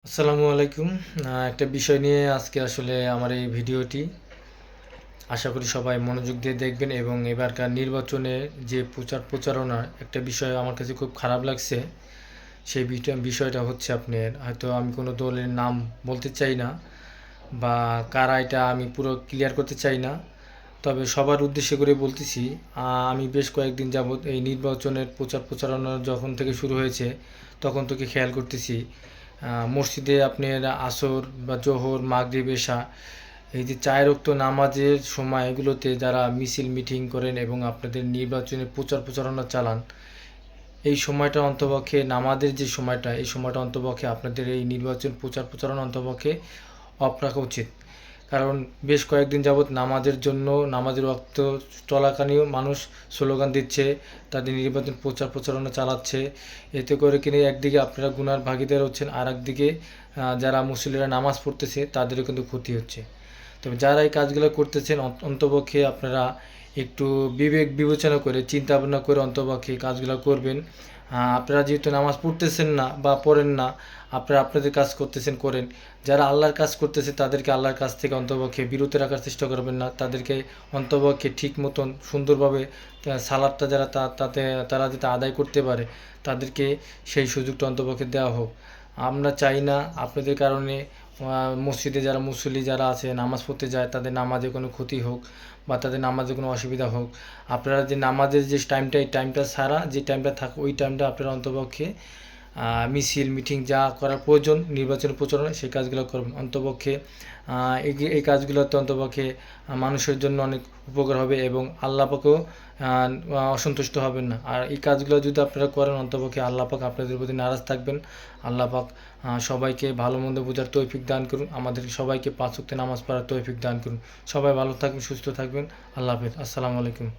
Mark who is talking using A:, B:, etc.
A: আসসালামু আলাইকুম। একটা বিষয় নিয়ে আজকে আসলে আমার এই ভিডিওটি। আশা করি সবাই মনোযোগ দিয়ে দেখবেন এবং এবারকার নির্বাচনে যে প্রচারণার একটা বিষয় আমার কাছে খুব খারাপ লাগছে। সেই বিষয়টা হচ্ছে আপনার হয়তো আমি কোনো দলের নাম বলতে চাই না বা কারা এটা আমি পুরো ক্লিয়ার করতে চাই না। তবে সবার উদ্দেশ্য করে বলতেছি, আমি বেশ কয়েকদিন যাবৎ এই নির্বাচনের প্রচারণা যখন থেকে শুরু হয়েছে তখন থেকে খেয়াল করতেছি মসজিদে আপনার আসর বা জোহর মাগরিব এশা এই যে ৪ ওয়াক্ত নামাজের সময় এগুলোতে যারা মিছিল মিটিং করেন এবং আপনাদের নির্বাচনে প্রচারণা চালান, এই সময়টা অন্তপক্ষে নামাজের যে সময়টা এই সময়টা অন্তপক্ষে আপনাদের এই নির্বাচন প্রচারণা অন্তপক্ষে অফ রাখা উচিত। কারণ বেশ কয়েকদিন যাবৎ নামাজের জন্য নামাজের ওয়াক্ত চলাকালীন মানুষ স্লোগান দিচ্ছে, তাদের নির্বাচন প্রচারণা চালাচ্ছে। এতে করে কিনে একদিকে আপনারা গুনার ভাগীদার হচ্ছেন, আর একদিকে যারা মুসল্লিরা নামাজ পড়তেছে তাদেরও কিন্তু ক্ষতি হচ্ছে। তবে যারা এই কাজগুলো করতেছেন অন্তপক্ষে আপনারা একটু বিবেক বিবেচনা করে চিন্তা ভাবনা করে অন্তপক্ষে কাজগুলো করবেন। আপনারা যেহেতু নামাজ পড়তেছেন না বা পড়েন না, আপনারা আপনাদের কাজ করতেছেন করেন। যারা আল্লাহর কাজ করতেছে তাদেরকে আল্লাহর কাছ থেকে অন্তপক্ষে বিরত রাখার চেষ্টা করবেন না। তাদেরকে অন্তপক্ষে ঠিক মতন সুন্দরভাবে সালাদটা যারা তাতে তারা যাতে আদায় করতে পারে তাদেরকে সেই সুযোগটা অন্তপক্ষে দেওয়া হোক। আমরা চাই না আপনাদের কারণে মসজিদে যারা মুসল্লি যারা আছে নামাজ পড়তে যায় তাদের নামাজে কোনো ক্ষতি হোক বা তাদের নামাজে কোনো অসুবিধা হোক। আপনারা যে নামাজের যে টাইমটা এই টাইমটা ছাড়া যে টাইমটা থাকে ওই টাইমটা আপনারা অন্তপক্ষে মিছিল মিটিং যা করার প্রয়োজন নির্বাচনের প্রচারণায় সেই কাজগুলো করবেন। অন্তপক্ষে এই কাজগুলোতে অন্তপক্ষে মানুষের জন্য অনেক উপকার হবে এবং আল্লাহ পাকও অসন্তুষ্ট হবেন না। আর এই কাজগুলো যদি আপনারা করেন অন্তপক্ষে আল্লাহ পাক আপনাদের প্রতি নারাজ থাকবেন। আল্লাহ পাক সবাইকে ভালো মন্দ বোঝার তৌফিক দান করুন, আমাদের সবাইকে ৫ ওয়াক্ত নামাজ পড়ার তৌফিক দান করুন। সবাই ভালো থাকবেন, সুস্থ থাকবেন। আল্লাহ হাফেজ। আসসালামু আলাইকুম।